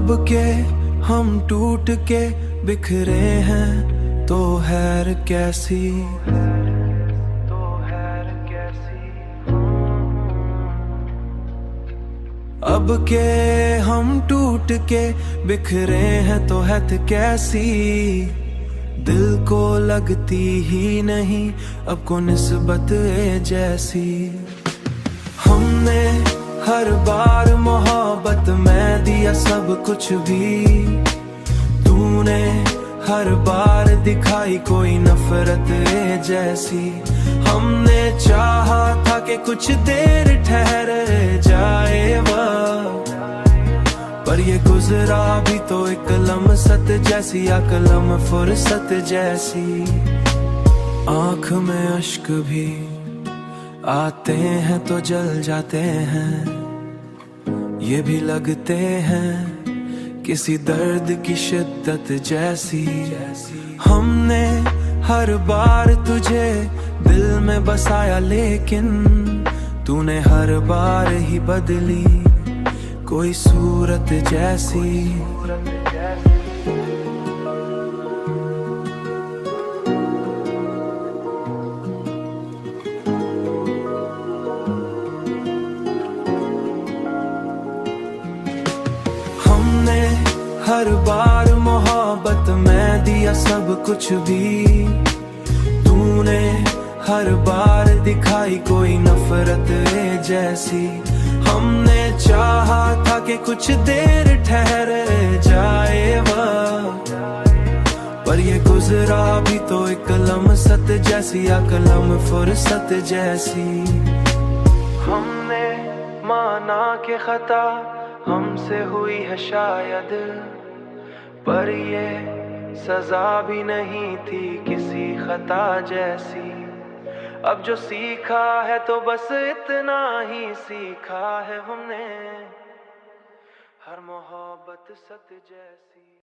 अब के हम टूट के बिखरे हैं तो हैर कैसी। अब के हम टूट के बिखरे हैं तो हैत कैसी। दिल को लगती ही नहीं अब को निस्बत जैसी। हमने हर बार मोहब्बत में दिया सब कुछ भी, तूने हर बार दिखाई कोई नफरत जैसी। हमने चाहा था कि कुछ देर ठहर जाए वक्त, पर ये गुजरा भी तो एक लम्हत जैसी, या कलम फुर्सत जैसी। आँख में अश्क भी आते हैं तो जल जाते हैं, ये भी लगते हैं किसी दर्द की शिद्दत जैसी। हमने हर बार तुझे दिल में बसाया लेकिन तूने हर बार ही बदली कोई सूरत जैसी। हमने हर बार मोहब्बत में दिया सब कुछ भी, तूने हर बार दिखाई कोई नफरत जैसी। हमने चाहा था कि कुछ देर ठहर जाए वक्त, पर ये गुजरा भी तो एक लम्हत जैसी, या कलम फुर्सत जैसी। हमने माना कि खता हमसे हुई है शायद, पर ये सजा भी नहीं थी किसी खता जैसी। अब जो सीखा है तो बस इतना ही सीखा है हमने, हर मोहब्बत सत जैसी।